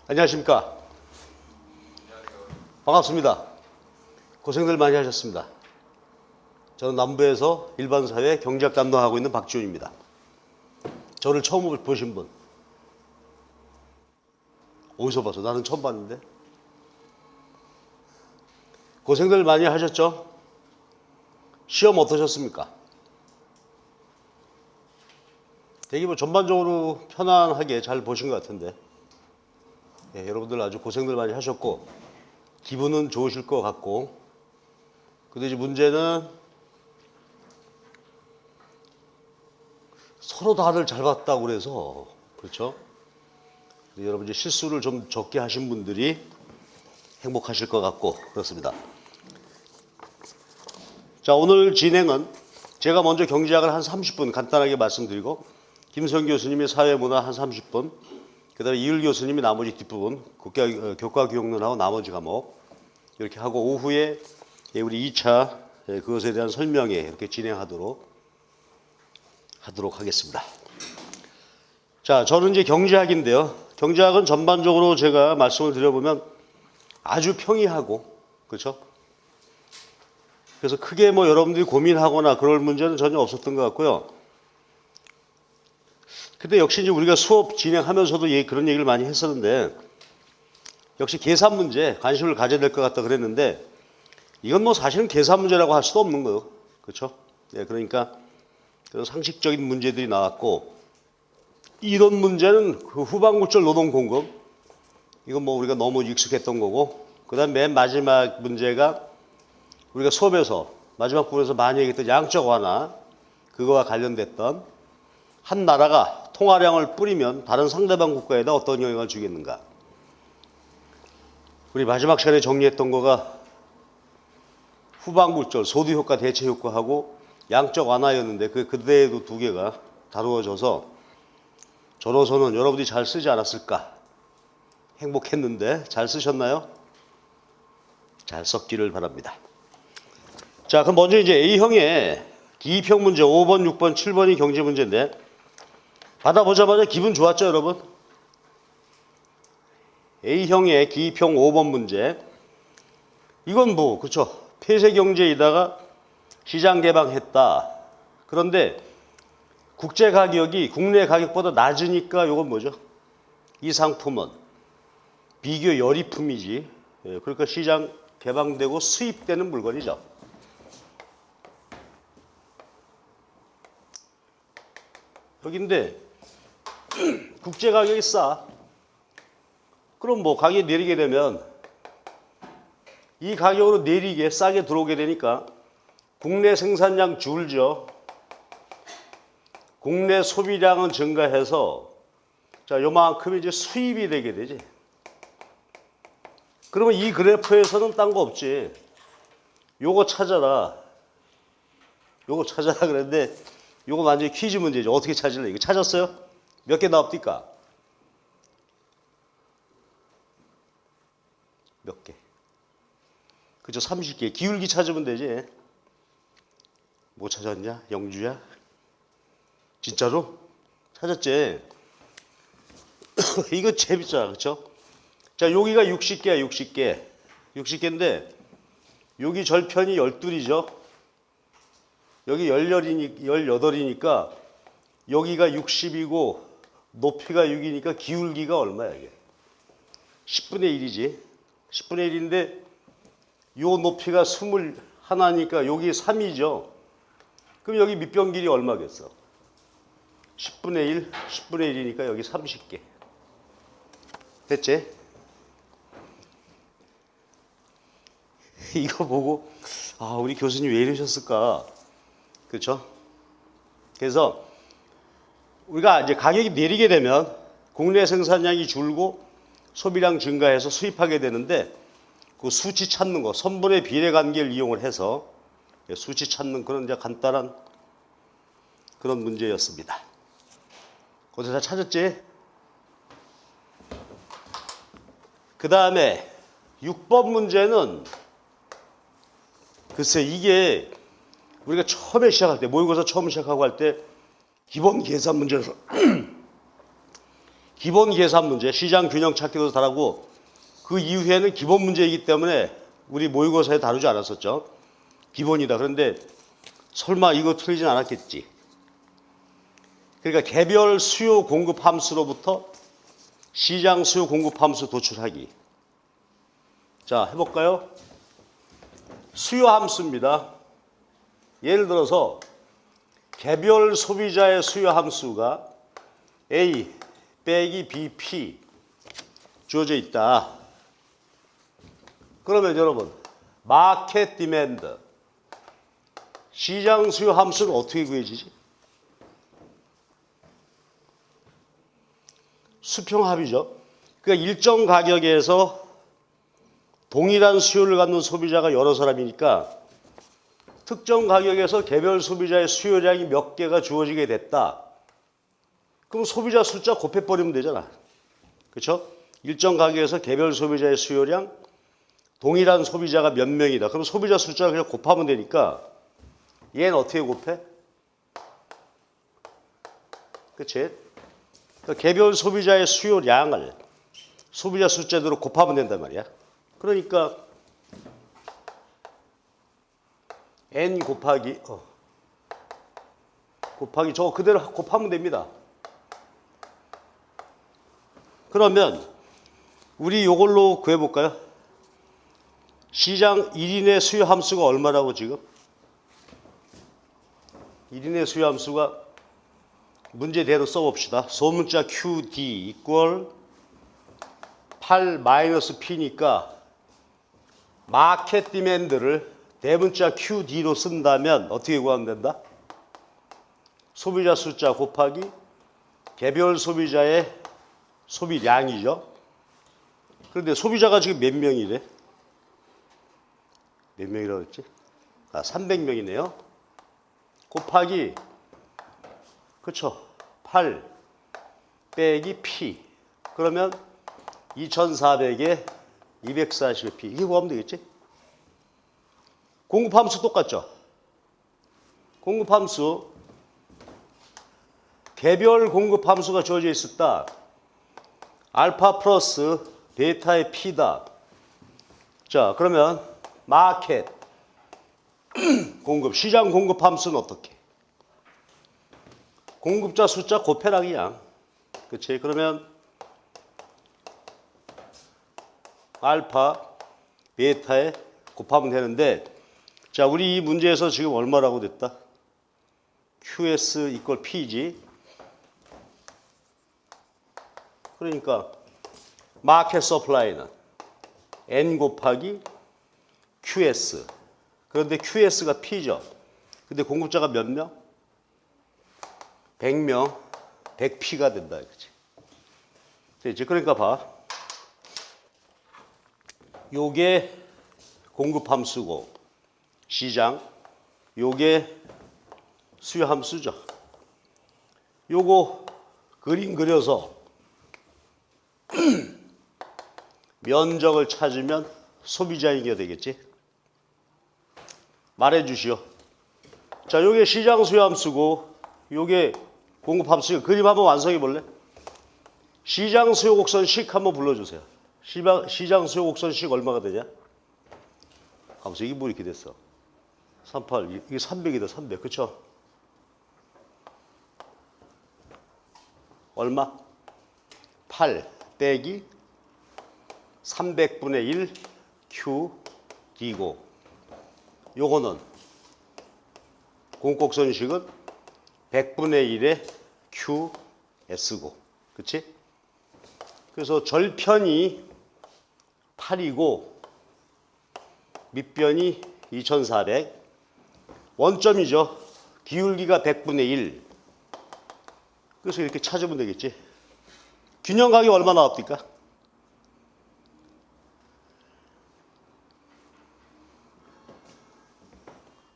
안녕하십니까. 반갑습니다. 고생들 많이 하셨습니다. 저는 남부에서 일반사회 경제학 담당하고 있는 박지훈입니다. 저를 처음 보신 분 어디서 봤어? 나는 처음 봤는데. 고생들 많이 하셨죠? 시험 어떠셨습니까? 되게 전반적으로 편안하게 잘 보신 것 같은데, 여러분들 아주 고생들 많이 하셨고 기분은 좋으실 것 같고, 근데 이제 문제는 서로 다들 잘 봤다고 그래서, 그렇죠? 여러분 이제 실수를 좀 적게 하신 분들이 행복하실 것 같고 그렇습니다. 자, 오늘 진행은 제가 먼저 경제학을 한 30분 간단하게 말씀드리고, 김성 교수님이 사회문화 한 30분, 그 다음에 이율 교수님이 나머지 뒷부분, 교과교육론하고 나머지 과목 이렇게 하고, 오후에 우리 2차 그것에 대한 설명에 이렇게 진행하도록 하겠습니다. 자, 저는 이제 경제학인데요. 경제학은 전반적으로 제가 말씀을 드려보면 아주 평이하고, 그렇죠? 그래서 크게 뭐 여러분들이 고민하거나 그럴 문제는 전혀 없었던 것 같고요. 근데 역시 이제 우리가 수업 진행하면서도 그런 얘기를 많이 했었는데, 역시 계산 문제 관심을 가져야 될 것 같다 그랬는데, 이건 뭐 사실은 계산 문제라고 할 수도 없는 거예요. 그렇죠? 그러니까 그런 상식적인 문제들이 나왔고, 이런 문제는 그 후반구절 노동 공급, 이건 뭐 우리가 너무 익숙했던 거고, 그 다음 맨 마지막 문제가 우리가 수업에서 마지막 부분에서 많이 얘기했던 양적 완화, 그거와 관련됐던 한 나라가 통화량을 뿌리면 다른 상대방 국가에다 어떤 영향을 주겠는가. 우리 마지막 시간에 정리했던 거가 후반부절 소득 효과, 대체 효과하고 양적 완화였는데, 그때에도 두 개가 다루어져서 저로서는 여러분들이 잘 쓰지 않았을까 행복했는데, 잘 쓰셨나요? 잘 썼기를 바랍니다. 자, 그럼 먼저 이제 A형의 기입형 문제 5번, 6번, 7번이 경제 문제인데, 받아보자마자 기분 좋았죠, 여러분? A형의 기입형 5번 문제. 이건 뭐, 그렇죠? 폐쇄 경제이다가 시장 개방했다. 그런데 국제 가격이 국내 가격보다 낮으니까 이건 뭐죠? 이 상품은 비교 열의품이지. 그러니까 시장 개방되고 수입되는 물건이죠. 여기인데 국제 가격이 싸. 그럼 뭐 가격이 내리게 되면 이 가격으로 내리게 싸게 들어오게 되니까 국내 생산량 줄죠. 국내 소비량은 증가해서 자, 요만큼 이제 수입이 되게 되지. 그러면 이 그래프에서는 딴 거 없지. 요거 찾아라. 요거 찾아라 그랬는데, 요거 완전히 퀴즈 문제죠. 어떻게 찾을래? 이거 찾았어요? 몇 개 나옵니까? 몇 개? 그죠? 30개. 기울기 찾으면 되지. 뭐 찾았냐? 영주야? 진짜로? 찾았지? 이거 재밌잖아. 그쵸? 자, 여기가 60개야, 60개. 60개인데, 여기 절편이 12이죠? 여기 18이니까, 여기가 60이고, 높이가 6이니까 기울기가 얼마야, 이게? 10분의 1이지. 10분의 1인데, 요 높이가 21니까 여기 3이죠. 그럼 여기 밑변 길이 얼마겠어? 10분의 1, 10분의 1이니까 여기 30개. 됐지? 이거 보고, 아, 우리 교수님 왜 이러셨을까? 그렇죠? 그래서 우리가 이제 가격이 내리게 되면 국내 생산량이 줄고 소비량 증가해서 수입하게 되는데, 그 수치 찾는 거, 선분의 비례 관계를 이용을 해서 수치 찾는 그런 이제 간단한 그런 문제였습니다. 거기서 다 찾았지? 그 다음에 6번 문제는 글쎄, 이게 우리가 처음에 시작할 때, 모의고사 처음 시작하고 할 때 기본 계산 문제에서 기본 계산 문제, 시장 균형 찾기도 다르고 그 이후에는 기본 문제이기 때문에 우리 모의고사에 다루지 않았었죠. 기본이다. 그런데 설마 이거 틀리진 않았겠지. 그러니까 개별 수요 공급 함수로부터 시장 수요 공급 함수 도출하기. 자, 해볼까요? 수요 함수입니다. 예를 들어서 개별 소비자의 수요 함수가 A 빼기 BP 주어져 있다. 그러면 여러분 마켓 디맨드 시장 수요 함수는 어떻게 구해지지? 수평합이죠. 그러니까 일정 가격에서 동일한 수요를 갖는 소비자가 여러 사람이니까 특정 가격에서 개별 소비자의 수요량이 몇 개가 주어지게 됐다. 그럼 소비자 숫자 곱해버리면 되잖아. 그렇죠? 일정 가격에서 개별 소비자의 수요량, 동일한 소비자가 몇 명이다. 그럼 소비자 숫자를 그냥 곱하면 되니까 얘는 어떻게 곱해? 그치? 그러니까 개별 소비자의 수요량을 소비자 숫자대로 곱하면 된단 말이야. 그러니까 n 곱하기 저거 그대로 곱하면 됩니다. 그러면 우리 이걸로 구해볼까요? 시장 1인의 수요 함수가 얼마라고 지금? 1인의 수요 함수가 문제대로 써봅시다. 소문자 QD equal 8 마이너스 P니까 마켓 디맨드를 대문자 QD로 쓴다면 어떻게 구하면 된다? 소비자 숫자 곱하기 개별 소비자의 소비량이죠. 그런데 소비자가 지금 몇 명이래? 몇 명이라고 했지? 300명이네요. 곱하기 그쵸? 8 빼기 P 그러면 2400에 240의 P 이게 구하면 되겠지? 공급함수 똑같죠? 공급함수 개별 공급함수가 주어져 있었다. 알파 플러스 베타의 P다. 자, 그러면 마켓 공급, 시장 공급함수는 어떻게? 공급자 숫자 곱해라 그냥. 그치? 그러면 알파, 베타에 곱하면 되는데 자, 우리 이 문제에서 지금 얼마라고 됐다? QS 이퀄 P지. 그러니까 마켓 서플라이는 N 곱하기 QS. 그런데 QS가 P죠. 근데 공급자가 몇 명? 100명, 100P가 된다. 그치? 되지? 그러니까 봐. 요게 공급함수고 시장, 요게 수요함수죠. 요거 그림 그려서 면적을 찾으면 소비자이게 되겠지. 말해 주시오. 자, 요게 시장 수요함수고 요게 공급함수고 그림 한번 완성해 볼래? 시장 수요 곡선식 한번 불러주세요. 시장 수요 곡선식 얼마가 되냐? 감수 이게 뭐 이렇게 됐어? 38 이게 300이다 300 그쵸? 얼마? 8 빼기 300분의 1 Q D고 요거는 공곡선식은 100분의 1의 Q S고 그치? 그래서 절편이 8이고 밑변이 2400 원점이죠. 기울기가 100분의 1 그래서 이렇게 찾으면 되겠지. 균형각이 얼마 나왔습니까?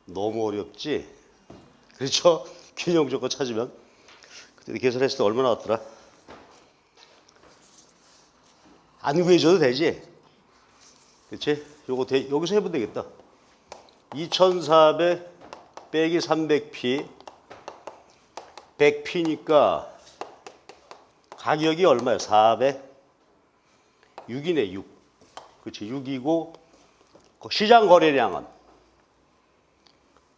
너무 어렵지? 그렇죠? 균형 조건 찾으면 그때 계산했을 때 얼마 나왔더라? 안 구해줘도 되지? 그치? 요거 여기서 해보면 되겠다. 2400 빼기 300p 100p니까 가격이 얼마야? 406이네, 6. 그렇지, 6이고 시장 거래량은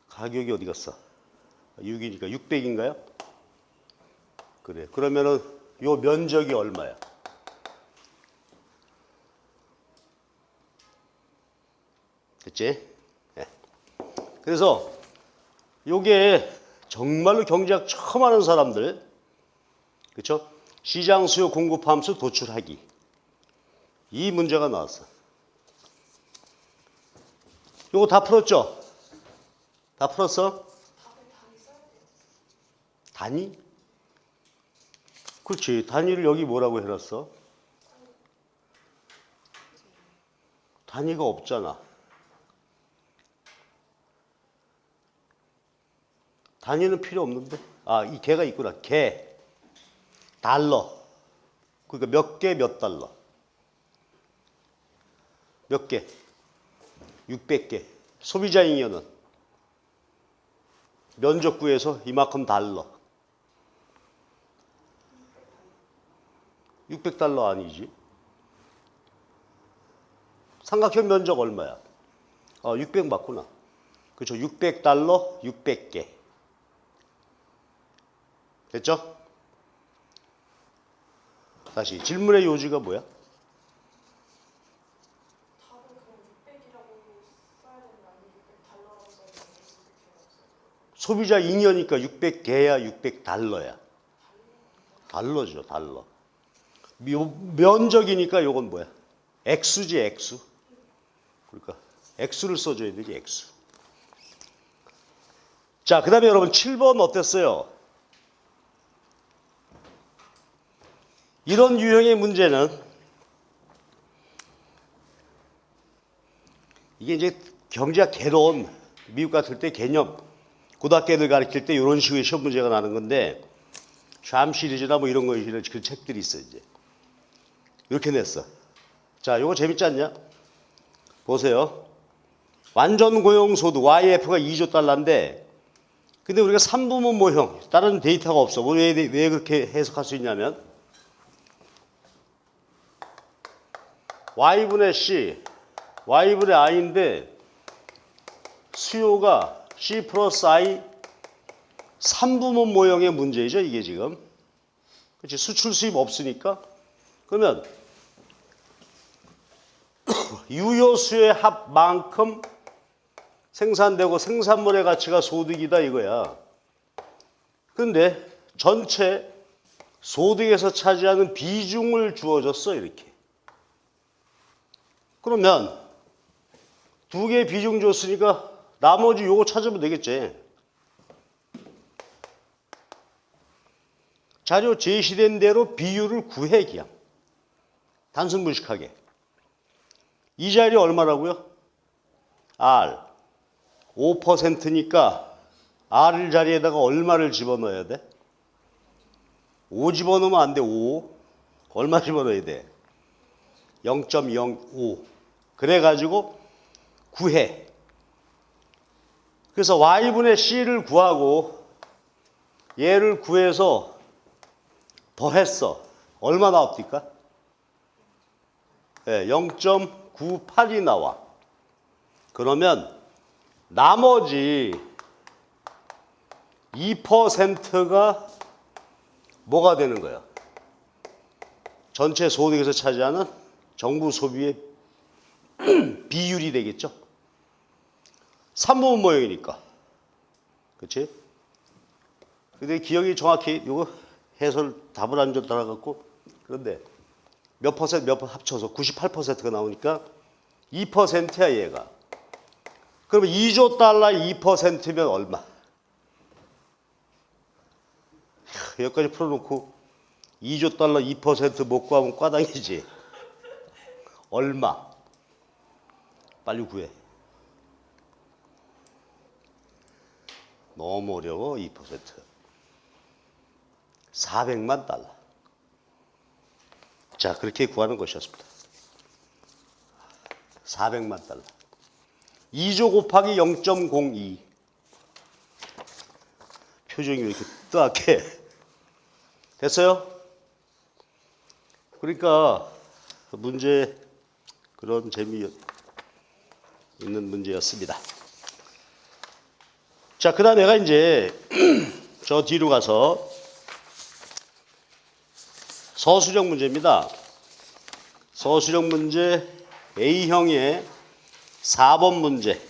가격이 어디 갔어? 6이니까 600인가요? 그래. 그러면은 요 면적이 얼마야? 됐지? 네. 그래서 요게 정말로 경제학 처음 하는 사람들, 그렇죠? 시장 수요 공급 함수 도출하기. 이 문제가 나왔어. 요거 다 풀었죠? 다 풀었어? 단위? 그렇지. 단위를 여기 뭐라고 해놨어? 단위가 없잖아. 단위는 필요 없는데? 아, 이 개가 있구나. 개. 달러. 그러니까 몇 개, 몇 달러. 몇 개? 600개. 소비자 잉여는 면적 구해서 이만큼 달러. 600달러 아니지? 삼각형 면적 얼마야? 600 맞구나. 그렇죠. 600달러, 600개. 됐죠? 다시 질문의 요지가 뭐야? 소비자 잉여니까 600개야, 600달러야. 달러죠, 달러. 면적이니까 요건 뭐야? 액수지, 액수. 그러니까 액수를 써줘야 되지, 액수. 자, 그 다음에 여러분 7번 어땠어요? 이런 유형의 문제는 이게 이제 경제학 개론, 미국 같을 때 개념, 고등학교 애들 가르칠 때 이런 식의 시험 문제가 나는 건데 샴 시리즈나 뭐 이런 거 이런 그 책들이 있어 이제. 이렇게 냈어. 자, 요거 재밌지 않냐? 보세요. 완전 고용 소득 YF가 2조 달러인데 근데 우리가 3부문 모형 다른 데이터가 없어. 왜 그렇게 해석할 수 있냐면 Y분의 C, Y분의 I인데 수요가 C 플러스 I 3부문 모형의 문제이죠, 이게 지금. 그렇지, 수출 수입 없으니까. 그러면 유효 수요의 합만큼 생산되고 생산물의 가치가 소득이다 이거야. 근데 전체 소득에서 차지하는 비중을 주어졌어, 이렇게. 그러면 두 개의 비중 줬으니까 나머지 요거 찾으면 되겠지. 자료 제시된 대로 비율을 구해, 그냥. 단순 분식하게. 이 자리 얼마라고요? R. 5%니까 R 자리에다가 얼마를 집어넣어야 돼? 5 집어넣으면 안 돼, 5. 얼마 집어넣어야 돼? 0.05. 그래가지고 구해. 그래서 Y분의 C를 구하고 얘를 구해서 더했어. 얼마 나옵니까? 네, 0.98이 나와. 그러면 나머지 2%가 뭐가 되는 거야? 전체 소득에서 차지하는 정부 소비의 비율이 되겠죠? 3부문 모형이니까. 그렇지? 근데 기억이 정확히 이거 해설 답을 안 줬다라갖고 그런데 몇 합쳐서 98%가 나오니까 2%야 얘가. 그러면 2조 달러 2%면 얼마? 여기까지 풀어놓고 2조 달러 2% 못 구하면 꽈당이지. 얼마? 빨리 구해. 너무 어려워. 2%. 400만 달러. 자, 그렇게 구하는 것이었습니다. 400만 달러. 2조 곱하기 0.02. 표정이 왜 이렇게 뜨악해? 됐어요? 그러니까 문제 그런 재미 있는 문제였습니다. 자, 그다음 내가 이제 저 뒤로 가서 서술형 문제입니다. 서술형 문제 A형의 4번 문제.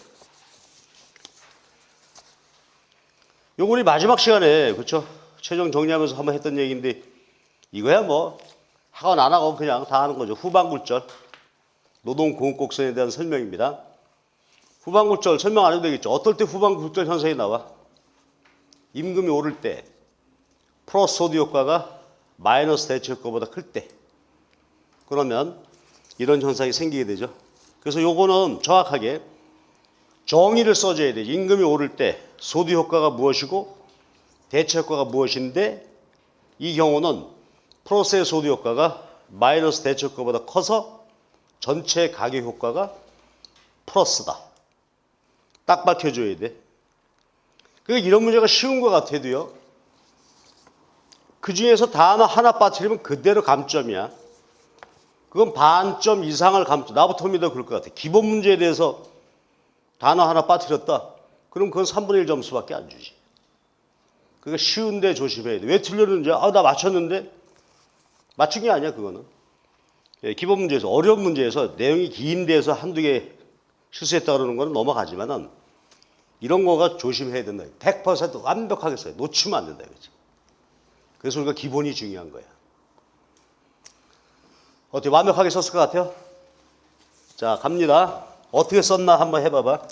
요거 우리 마지막 시간에 그렇죠? 최종 정리하면서 한번 했던 얘기인데 이거야 뭐 학원 안 하고 그냥 다 하는 거죠. 후반굴절 노동공급곡선에 대한 설명입니다. 후반굴절 설명 안 해도 되겠죠. 어떨 때 후반굴절 현상이 나와? 임금이 오를 때 플러스 소드 효과가 마이너스 대체 효과보다 클 때. 그러면 이런 현상이 생기게 되죠. 그래서 요거는 정확하게 정의를 써줘야 돼요. 임금이 오를 때 소드 효과가 무엇이고 대체 효과가 무엇인데 이 경우는 플러스의 소드 효과가 마이너스 대체 효과보다 커서 전체 가격 효과가 플러스다. 딱 밝혀줘야 돼. 그러니까 이런 문제가 쉬운 것 같아도요. 그 중에서 단어 하나 빠뜨리면 그대로 감점이야. 그건 반점 이상을 감점. 나부터 믿어 그럴 것 같아. 기본 문제에 대해서 단어 하나 빠뜨렸다. 그럼 그건 3분의 1 점수밖에 안 주지. 그러니까 쉬운데 조심해야 돼. 왜 틀렸는지, 나 맞췄는데? 맞춘 게 아니야, 그거는. 예, 기본 문제에서, 어려운 문제에서 내용이 긴 데에서 한두 개 실수했다 그러는 거는 넘어가지만은 이런 거가 조심해야 된다. 100% 완벽하게 써요. 놓치면 안 된다. 그렇지? 그래서 우리가 기본이 중요한 거야. 어떻게 완벽하게 썼을 것 같아요? 자, 갑니다. 어떻게 썼나 한번 해봐봐.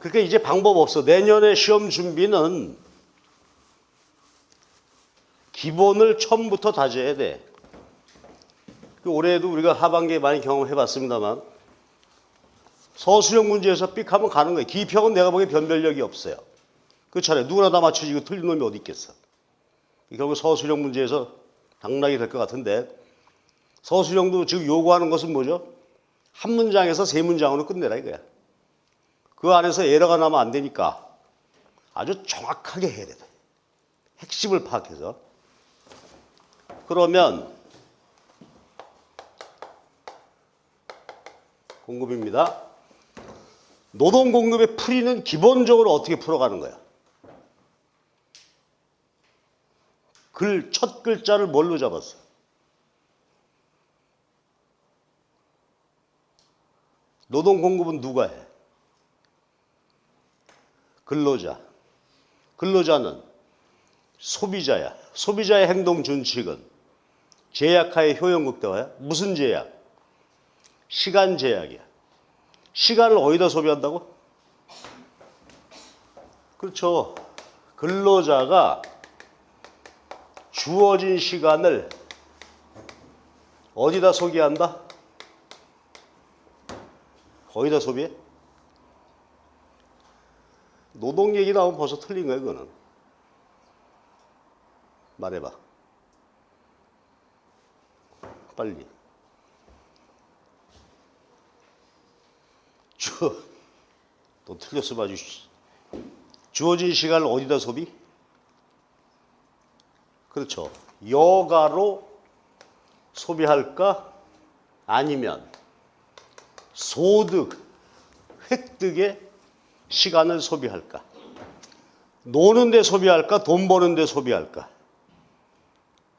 그러니까 이제 방법 없어. 내년에 시험 준비는 기본을 처음부터 다져야 돼. 올해에도 우리가 하반기에 많이 경험해봤습니다만 서술형 문제에서 삑 하면 가는 거예요. 기평은 내가 보기엔 변별력이 없어요. 그렇잖아요. 누구나 다 맞추지 이거 틀린 놈이 어디 있겠어. 결국 서술형 문제에서 당락이 될 것 같은데 서술형도 지금 요구하는 것은 뭐죠? 한 문장에서 세 문장으로 끝내라 이거야. 그 안에서 에러가 나면 안 되니까 아주 정확하게 해야 돼. 핵심을 파악해서. 그러면 공급입니다. 노동 공급의 풀이는 기본적으로 어떻게 풀어가는 거야? 첫 글자를 뭘로 잡았어? 노동 공급은 누가 해? 근로자. 근로자는 소비자야. 소비자의 행동 준칙은 제약하의 효용 극대화야. 무슨 제약? 시간 제약이야. 시간을 어디다 소비한다고? 그렇죠. 근로자가 주어진 시간을 어디다 소비한다? 어디다 소비해? 노동 얘기 나오면 벌써 틀린 거야, 그거는. 말해봐. 빨리. 또 틀렸어, 아주. 주어진 시간을 어디다 소비? 그렇죠. 여가로 소비할까? 아니면 소득, 획득에 시간을 소비할까? 노는 데 소비할까? 돈 버는 데 소비할까?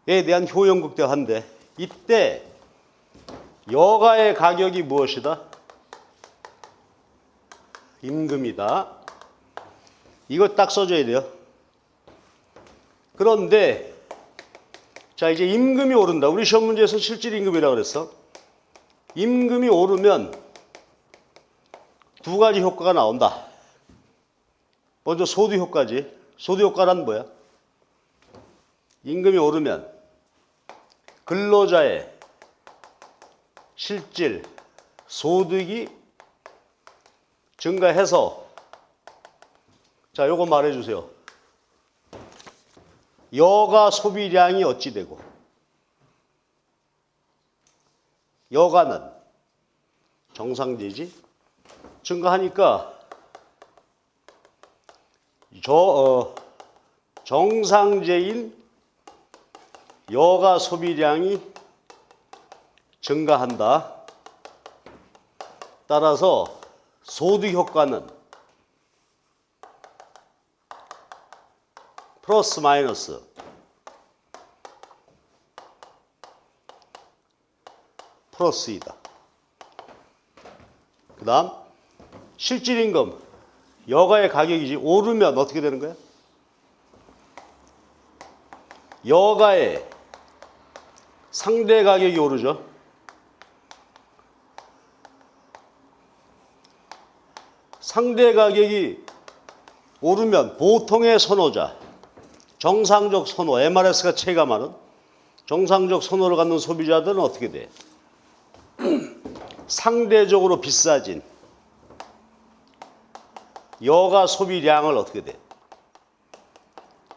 에 대한 효용 극대화인데 이때 여가의 가격이 무엇이다? 임금이다. 이거 딱 써줘야 돼요. 그런데 자 이제 임금이 오른다. 우리 시험 문제에서 실질 임금이라고 그랬어. 임금이 오르면 두 가지 효과가 나온다. 먼저 소득 효과지. 소득 효과란 뭐야? 임금이 오르면 근로자의 실질 소득이 증가해서 자, 요거 말해 주세요. 여가 소비량이 어찌 되고 여가는 정상되지 증가하니까 정상제인 여가 소비량이 증가한다. 따라서 소득 효과는 플러스 마이너스 플러스이다. 그 다음 실질임금 여가의 가격이지 오르면 어떻게 되는 거야? 여가의 상대 가격이 오르죠. 상대 가격이 오르면 보통의 선호자, 정상적 선호, MRS가 체감하는 정상적 선호를 갖는 소비자들은 어떻게 돼? 상대적으로 비싸진 여가 소비량을 어떻게 돼?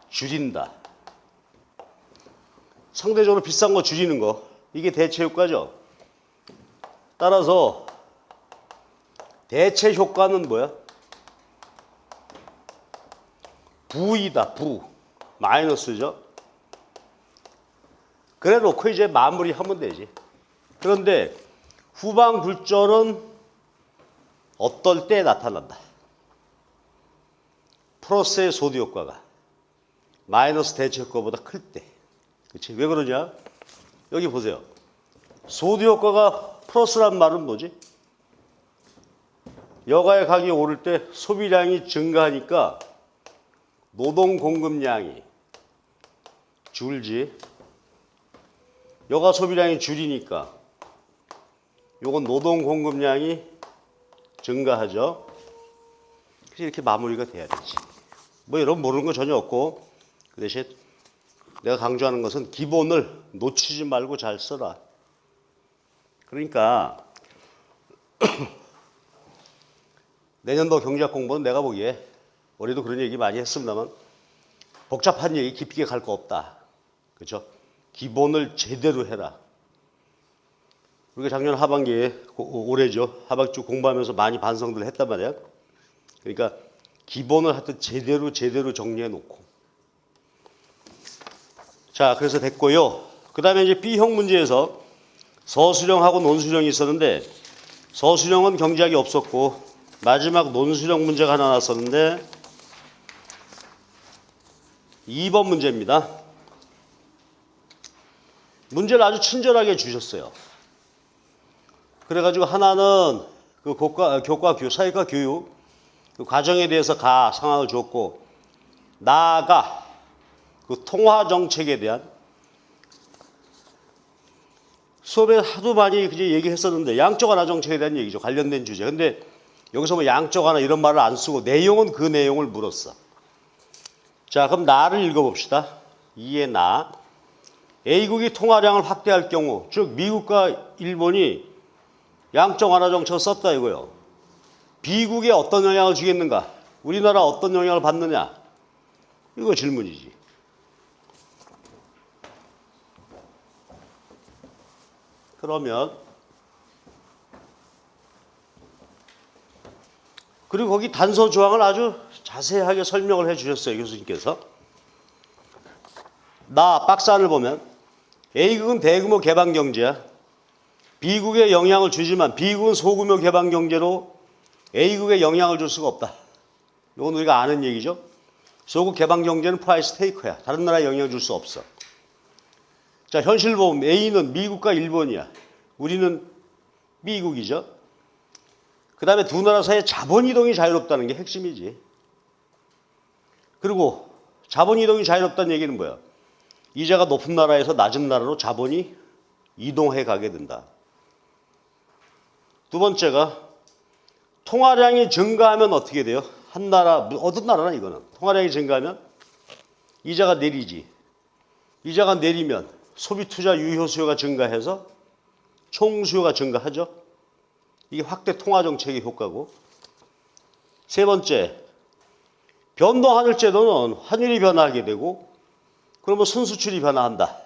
줄인다. 상대적으로 비싼 거 줄이는 거, 이게 대체 효과죠. 따라서 대체 효과는 뭐야? 부이다. 부. 마이너스죠. 그래 놓고 이제 마무리하면 되지. 그런데 후방 굴절은 어떨 때 나타난다? 플러스의 소득 효과가 마이너스 대체 효과보다 클 때. 그렇지? 왜 그러냐? 여기 보세요. 소득 효과가 플러스란 말은 뭐지? 여가의 가격이 오를 때 소비량이 증가하니까 노동 공급량이 줄지. 여가 소비량이 줄이니까 요건 노동 공급량이 증가하죠. 그래서 이렇게 마무리가 돼야 되지. 뭐 여러분 모르는 거 전혀 없고, 그 대신 내가 강조하는 것은 기본을 놓치지 말고 잘 써라. 그러니까 내년도 경제학 공부는 내가 보기에 올해도 그런 얘기 많이 했습니다만 복잡한 얘기 깊게 갈 거 없다. 그렇죠? 기본을 제대로 해라. 우리가 작년 하반기에 올해죠. 하반기 공부하면서 많이 반성들 했단 말이야. 그러니까 기본을 하여튼 제대로 정리해 놓고. 자, 그래서 됐고요. 그 다음에 이제 B형 문제에서 서술형하고 논술형이 있었는데 서술형은 경제학이 없었고 마지막 논술형 문제가 하나 나왔었는데 2번 문제입니다. 문제를 아주 친절하게 주셨어요. 그래가지고 하나는 그 교과 교육, 사회과 교육 그 과정에 대해서 상황을 줬고, 나아가 그 통화 정책에 대한 수업에 하도 많이 이제 얘기했었는데 양적 완화 정책에 대한 얘기죠. 관련된 주제. 근데 여기서 뭐 양적 완화 이런 말을 안 쓰고 내용은 그 내용을 물었어. 자, 그럼 나를 읽어봅시다. 이에 나. A국이 통화량을 확대할 경우, 즉 미국과 일본이 양적 완화 정책을 썼다 이거요. B국에 어떤 영향을 주겠는가? 우리나라 어떤 영향을 받느냐? 이거 질문이지. 그러면 그리고 거기 단서 조항을 아주 자세하게 설명을 해 주셨어요. 교수님께서. 나 박스 안을 보면 A국은 대규모 개방 경제야. B국에 영향을 주지만 B국은 소규모 개방 경제로 A국에 영향을 줄 수가 없다. 이건 우리가 아는 얘기죠. 소국 개방 경제는 프라이스 테이커야. 다른 나라에 영향을 줄 수 없어. 자, 현실 보면 A는 미국과 일본이야. 우리는 미국이죠. 그 다음에 두 나라 사이에 자본 이동이 자유롭다는 게 핵심이지. 그리고 자본 이동이 자유롭다는 얘기는 뭐야? 이자가 높은 나라에서 낮은 나라로 자본이 이동해 가게 된다. 두 번째가 통화량이 증가하면 어떻게 돼요? 한 나라, 어떤 나라나 이거는. 통화량이 증가하면 이자가 내리지. 이자가 내리면 소비 투자 유효 수요가 증가해서 총 수요가 증가하죠. 이게 확대 통화 정책의 효과고. 세 번째, 변동 환율 제도는 환율이 변화하게 되고 그러면 순수출이 변화한다.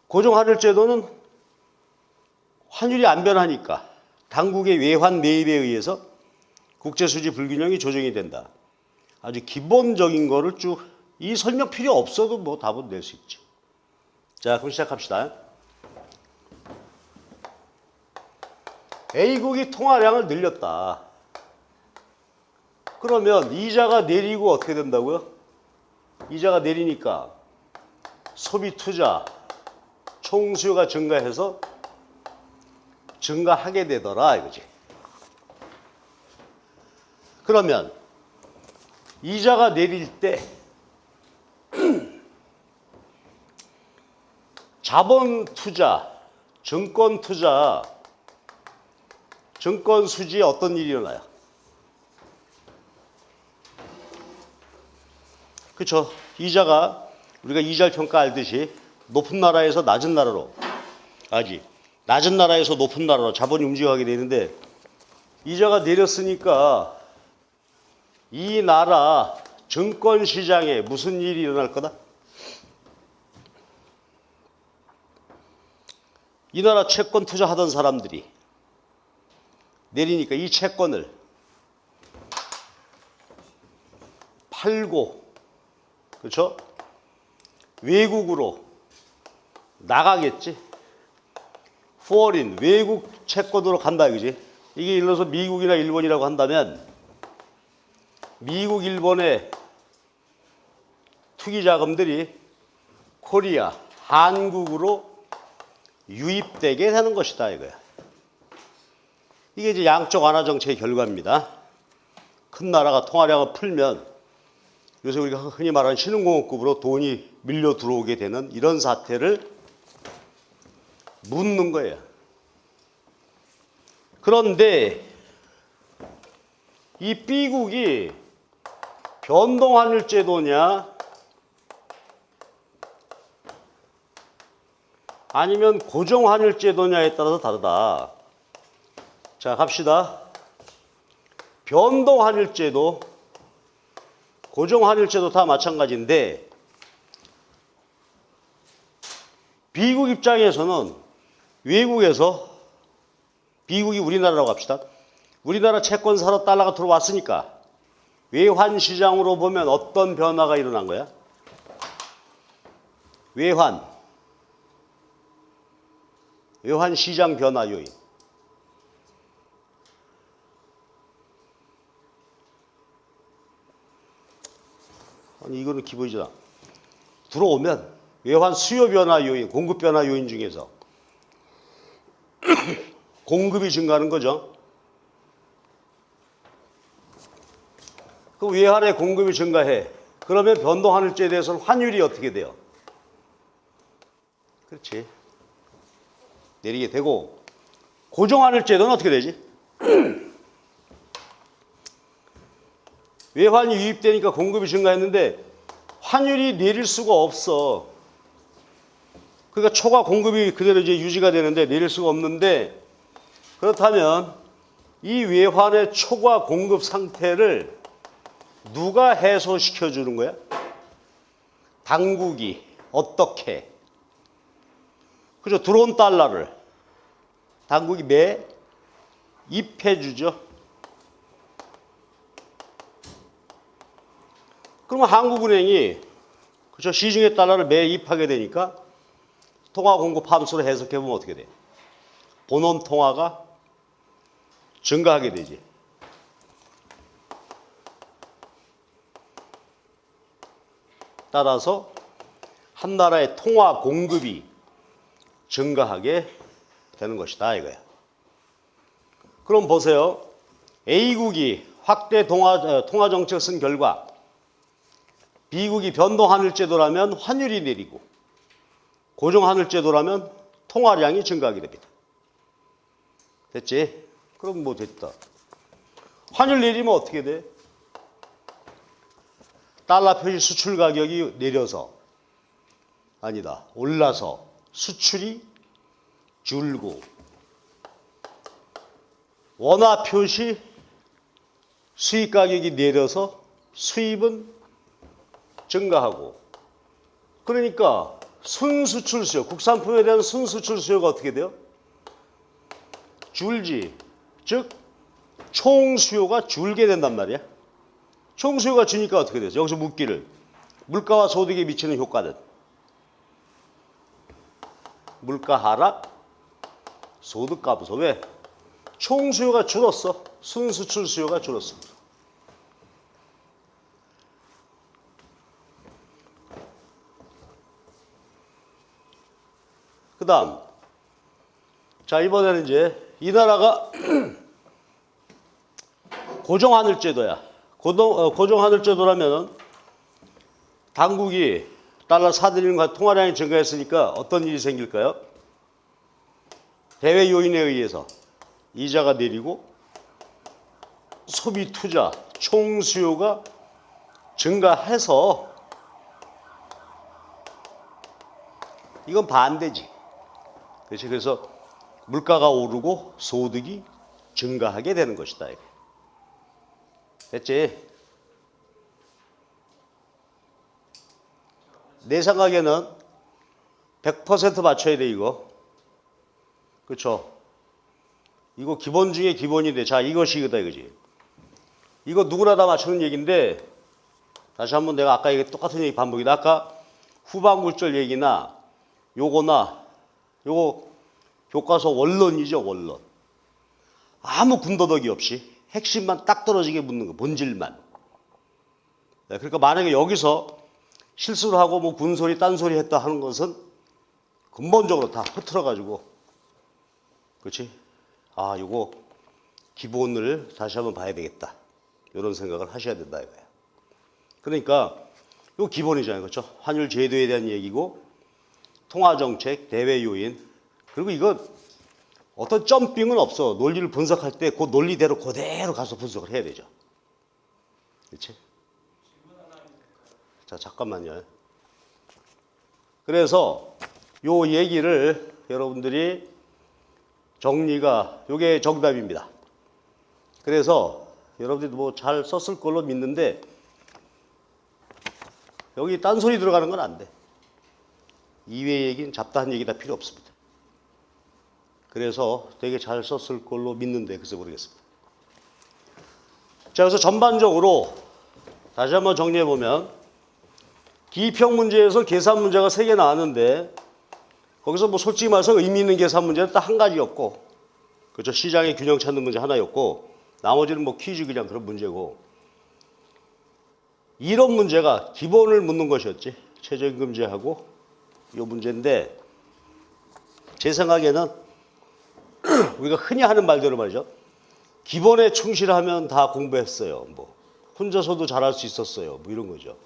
고정 환율 제도는 환율이 안 변하니까 당국의 외환 매입에 의해서 국제 수지 불균형이 조정이 된다. 아주 기본적인 거를 쭉, 이 설명 필요 없어도 뭐 답은 낼 수 있지. 자, 그럼 시작합시다. A국이 통화량을 늘렸다. 그러면 이자가 내리고 어떻게 된다고요? 이자가 내리니까 소비 투자 총수요가 증가해서 증가하게 되더라 이거지. 그러면 이자가 내릴 때 자본 투자, 증권 투자, 증권 수지에 어떤 일이 일어나요? 그렇죠. 이자가 우리가 이자율 평가 알듯이 높은 나라에서 낮은 나라로 가지. 낮은 나라에서 높은 나라로 자본이 움직여가게 되는데 이자가 내렸으니까 이 나라 증권 시장에 무슨 일이 일어날 거다? 이 나라 채권 투자하던 사람들이 내리니까 이 채권을 팔고, 그렇죠? 외국으로 나가겠지. 포린 외국 채권으로 간다 이거지. 이게 예를 들어서 미국이나 일본이라고 한다면 미국, 일본의 투기 자금들이 코리아, 한국으로 유입되게 되는 것이다 이거야. 이게 이제 양적 완화 정책의 결과입니다. 큰 나라가 통화량을 풀면 요새 우리가 흔히 말하는 신흥공업급으로 돈이 밀려 들어오게 되는 이런 사태를 묻는 거예요. 그런데 이 B국이 변동환율 제도냐 아니면 고정환율 제도냐에 따라서 다르다. 자, 갑시다. 변동환율 제도, 고정환율 제도 다 마찬가지인데 미국 입장에서는 외국에서 미국이 우리나라라고 합시다. 우리나라 채권 사러 달러가 들어왔으니까 외환 시장으로 보면 어떤 변화가 일어난 거야? 외환 시장 변화 요인. 아니 이거는 기본이잖아. 들어오면 외환 수요 변화 요인, 공급 변화 요인 중에서 공급이 증가하는 거죠. 그 외환의 공급이 증가해. 그러면 변동환율제에 대해서는 환율이 어떻게 돼요? 그렇지. 내리게 되고 고정환율제도는 어떻게 되지? 외환이 유입되니까 공급이 증가했는데 환율이 내릴 수가 없어. 그러니까 초과 공급이 그대로 이제 유지가 되는데 내릴 수가 없는데 그렇다면 이 외환의 초과 공급 상태를 누가 해소시켜 주는 거야? 당국이 어떻게? 그죠? 들어온 달러를 당국이 매입해 주죠. 그러면 한국은행이 그죠? 시중의 달러를 매입하게 되니까 통화 공급 함수로 해석해 보면 어떻게 돼? 본원 통화가 증가하게 되지. 따라서 한 나라의 통화 공급이 증가하게 되는 것이다 이거야. 그럼 보세요. A국이 확대 통화 정책을 쓴 결과 B국이 변동환율 제도라면 환율이 내리고 고정환율 제도라면 통화량이 증가하게 됩니다. 됐지? 그럼 뭐 됐다. 환율 내리면 어떻게 돼? 달러 표시 수출 가격이 내려서 아니다. 올라서 수출이 줄고 원화 표시 수입 가격이 내려서 수입은 증가하고 그러니까 순수출 수요, 국산품에 대한 순수출 수요가 어떻게 돼요? 줄지. 즉 총 수요가 줄게 된단 말이야. 총수요가 주니까 어떻게 되죠? 여기서 묻기를 물가와 소득에 미치는 효과는 물가 하락, 소득 감소. 왜? 총수요가 줄었어. 순수출 수요가 줄었어. 그 다음, 자, 이번에는 이제 이 나라가 고정환율제도야. 고정환율제도라면 당국이 달러 사들임과 통화량이 증가했으니까 어떤 일이 생길까요? 대외 요인에 의해서 이자가 내리고 소비 투자 총수요가 증가해서 이건 반대지. 그렇지? 그래서 물가가 오르고 소득이 증가하게 되는 것이다. 됐지? 내 생각에는 100% 맞춰야 돼, 이거. 그렇죠? 이거 기본 중에 기본인데, 자, 이것이 이거다, 이거지. 이거 누구나 다 맞추는 얘기인데, 다시 한번 내가 아까 얘기 똑같은 얘기 반복이다. 아까 후반굴절 얘기나 요거나 요거 교과서 원론이죠, 원론. 아무 군더더기 없이 핵심만 딱 떨어지게 묻는 거, 본질만. 네, 그러니까 만약에 여기서 실수를 하고 뭐 군소리, 딴소리 했다 하는 것은 근본적으로 다 흐트러가지고, 그렇지? 아, 요거 기본을 다시 한번 봐야 되겠다. 이런 생각을 하셔야 된다 이거야. 그러니까 요 기본이잖아요, 그렇죠? 환율 제도에 대한 얘기고, 통화 정책, 대외 요인, 그리고 이거 어떤 점핑은 없어. 논리를 분석할 때 그 논리대로 그대로 가서 분석을 해야 되죠. 그렇지? 자, 잠깐만요. 그래서 요 얘기를 여러분들이 정리가, 요게 정답입니다. 그래서 여러분들이 뭐 잘 썼을 걸로 믿는데 여기 딴소리 들어가는 건 안 돼. 이외의 얘기는 잡다한 얘기 다 필요 없습니다. 그래서 되게 잘 썼을 걸로 믿는데 글쎄 모르겠습니다. 자, 그래서 전반적으로 다시 한번 정리해보면 기평 문제에서 계산 문제가 3개 나왔는데 거기서 뭐 솔직히 말해서 의미 있는 계산 문제는 딱 한 가지였고, 그렇죠? 시장의 균형 찾는 문제 하나였고, 나머지는 뭐 퀴즈 그냥 그런 문제고, 이런 문제가 기본을 묻는 것이었지. 최저임금제하고 이 문제인데, 제 생각에는 우리가 흔히 하는 말대로 말이죠. 기본에 충실하면 다 공부했어요. 뭐 혼자서도 잘할 수 있었어요. 뭐 이런 거죠.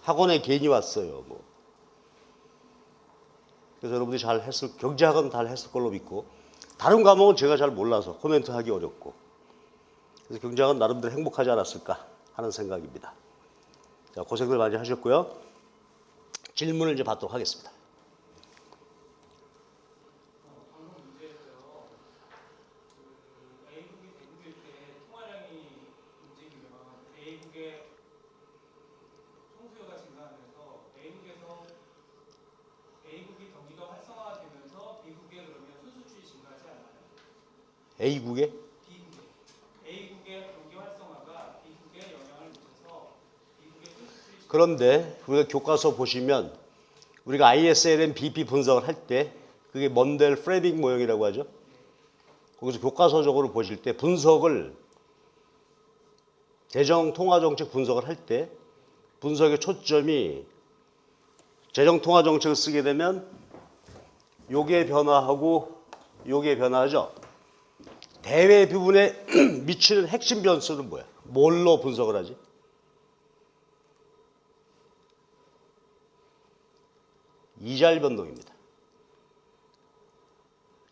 학원에 괜히 왔어요. 뭐. 그래서 여러분들이 잘 했을, 경제학은 잘 했을 걸로 믿고, 다른 과목은 제가 잘 몰라서 코멘트하기 어렵고, 그래서 경제학은 나름대로 행복하지 않았을까 하는 생각입니다. 자, 고생들 많이 하셨고요. 질문을 이제 받도록 하겠습니다. A국에? A국의 경기 활성화가 B국에 영향을 미쳐서 B국의 수출이. 그런데 우리가 교과서 보시면 우리가 ISLM BP 분석을 할 때 그게 먼델 프레밍 모형이라고 하죠. 거기서 교과서적으로 보실 때 분석을, 재정 통화 정책 분석을 할 때 분석의 초점이 재정 통화 정책을 쓰게 되면 요게 변화하고 요게 변화하죠. 대외 부분에 미치는 핵심 변수는 뭐야? 뭘로 분석을 하지? 이자율 변동입니다.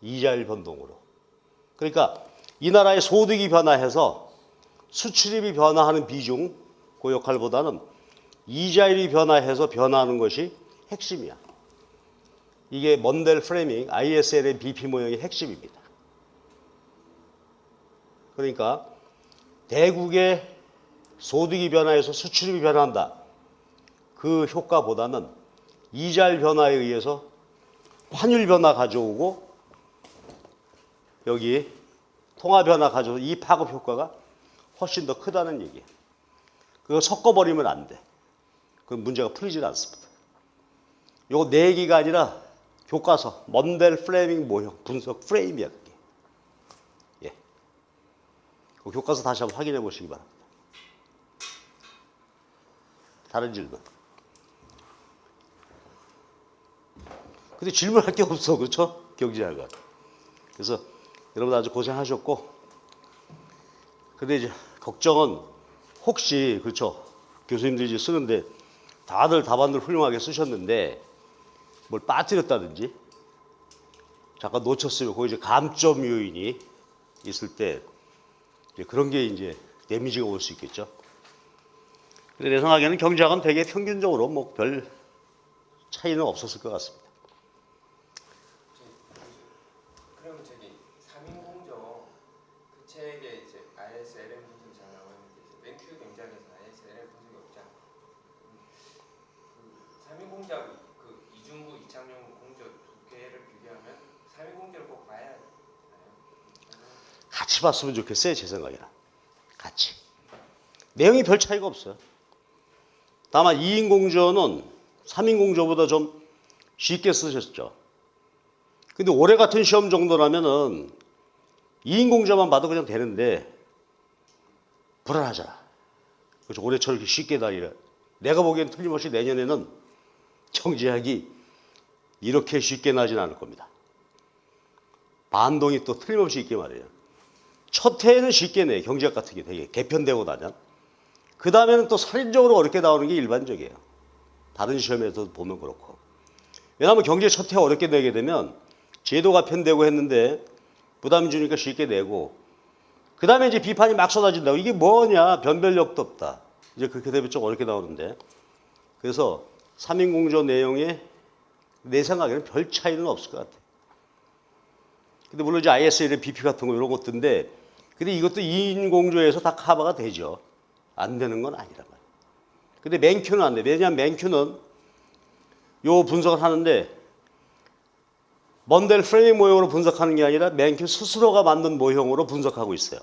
이자율 변동으로. 그러니까 이 나라의 소득이 변화해서 수출입이 변화하는 비중, 그 역할보다는 이자율이 변화해서 변화하는 것이 핵심이야. 이게 먼델 프레밍, ISL의 BP 모형의 핵심입니다. 그러니까 대국의 소득이 변화해서 수출입이 변화한다. 그 효과보다는 이자율 변화에 의해서 환율 변화 가져오고 여기 통화 변화 가져오고 이 파급 효과가 훨씬 더 크다는 얘기예요. 그거 섞어버리면 안 돼. 그럼 문제가 풀리질 않습니다. 요거 내기가 아니라 교과서, 먼델 플레밍 모형, 분석 프레임이야, 그게. 예. 그 교과서 다시 한번 확인해 보시기 바랍니다. 다른 질문. 근데 질문할 게 없어, 그렇죠? 경제학은. 그래서 여러분 아주 고생하셨고, 근데 이제 걱정은 혹시, 그렇죠? 교수님들이 이제 쓰는데 다들 답안들 훌륭하게 쓰셨는데 뭘 빠뜨렸다든지 잠깐 놓쳤으면 거기 이제 감점 요인이 있을 때 이제 그런 게 이제 데미지가 올 수 있겠죠. 근데 내 생각에는 경제학은 되게 평균적으로 뭐 별 차이는 없었을 것 같습니다. 그럼 저기 3인공조 그 책에 이제 ISLM 분석이 잘 나와 있는데 맨큐 경제학에서 ISLM 분석이 없잖아. 그 3인공조 그 이중구, 이창용 공조 두 개를 비교하면 3인공조를 꼭 봐야 하나요? 같이 봤으면 좋겠어요, 제 생각에는. 같이. 내용이 별 차이가 없어요. 다만 2인 공조는 3인 공조보다 좀 쉽게 쓰셨죠. 근데 올해 같은 시험 정도라면은 2인 공조만 봐도 그냥 되는데 불안하잖아. 그래서 올해처럼 이렇게 쉽게 다니라. 내가 보기엔 틀림없이 내년에는 경제학이 이렇게 쉽게 나진 않을 겁니다. 반동이 또 틀림없이 있게 말이에요. 첫 해에는 쉽게 내, 경제학 같은 게 되게 개편되고 나면. 그 다음에는 또 살인적으로 어렵게 나오는 게 일반적이에요. 다른 시험에서도 보면 그렇고. 왜냐하면 경제 첫 해 어렵게 내게 되면 제도가 편되고 했는데 부담 주니까 쉽게 내고, 그 다음에 이제 비판이 막 쏟아진다고. 이게 뭐냐, 변별력도 없다. 이제 그렇게 되면 좀 어렵게 나오는데. 그래서 3인 공조 내용에 내 생각에는 별 차이는 없을 것 같아요. 근데 물론 이제 ISL, BP 같은 거 이런 것들인데, 근데 이것도 2인 공조에서 다 커버가 되죠. 안 되는 건 아니란 말이에요. 근데 맨큐는 안 돼. 왜냐하면 맨큐는 요 분석을 하는데 먼델 프레임 모형으로 분석하는 게 아니라 맨큐 스스로가 만든 모형으로 분석하고 있어요.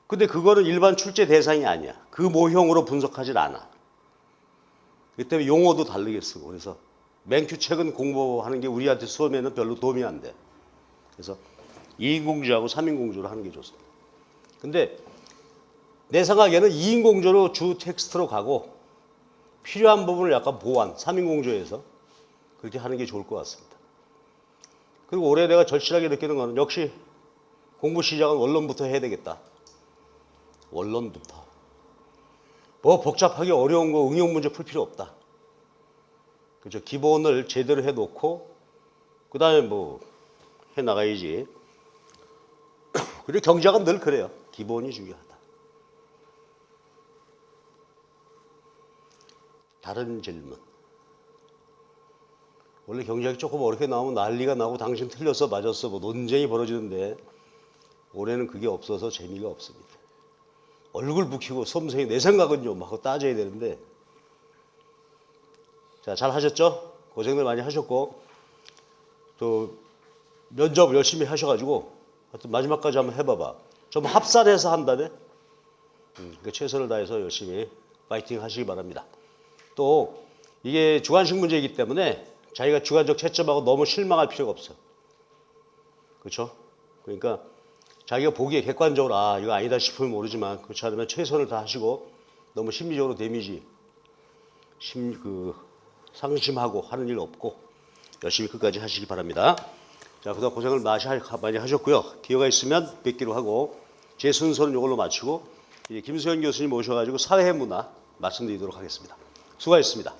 근데 그거는 일반 출제 대상이 아니야. 그 모형으로 분석하질 않아. 그렇기 때문에 용어도 다르게 쓰고. 그래서 맨큐 책은 공부하는 게 우리한테 수험에는 별로 도움이 안 돼. 그래서 2인 공조하고 3인 공조를 하는 게 좋습니다. 근데 내 생각에는 2인 공조로 주 텍스트로 가고 필요한 부분을 약간 보완, 3인 공조에서 그렇게 하는 게 좋을 것 같습니다. 그리고 올해 내가 절실하게 느끼는 거는 역시 공부 시작은 원론부터 해야 되겠다. 원론부터. 뭐 복잡하게 어려운 거 응용 문제 풀 필요 없다. 그죠? 기본을 제대로 해놓고 그 다음에 뭐 해나가야지. 그리고 경제학은 늘 그래요. 기본이 중요하다. 다른 질문. 원래 경제학이 조금 어렵게 나오면 난리가 나고 당신 틀렸어 맞았어 뭐 논쟁이 벌어지는데 올해는 그게 없어서 재미가 없습니다. 얼굴 붉히고 수험생이 내 생각은요 막 하고 따져야 되는데. 자, 잘 하셨죠? 고생들 많이 하셨고 또 면접 열심히 하셔가지고 하여튼 마지막까지 한번 해봐봐. 좀 합산해서 한다네. 그러니까 최선을 다해서 열심히 파이팅 하시기 바랍니다. 또 이게 주관식 문제이기 때문에 자기가 주관적 채점하고 너무 실망할 필요가 없어. 그렇죠? 그러니까 자기가 보기에 객관적으로 아 이거 아니다 싶으면 모르지만 그렇지 않으면 최선을 다하시고 너무 심리적으로 데미지 상심하고 하는 일 없고 열심히 끝까지 하시기 바랍니다. 자, 그동안 고생을 많이 하셨고요. 기회가 있으면 뵙기로 하고 제 순서는 이걸로 마치고 이제 김수현 교수님 모셔가지고 사회문화 말씀드리도록 하겠습니다. 수고하셨습니다.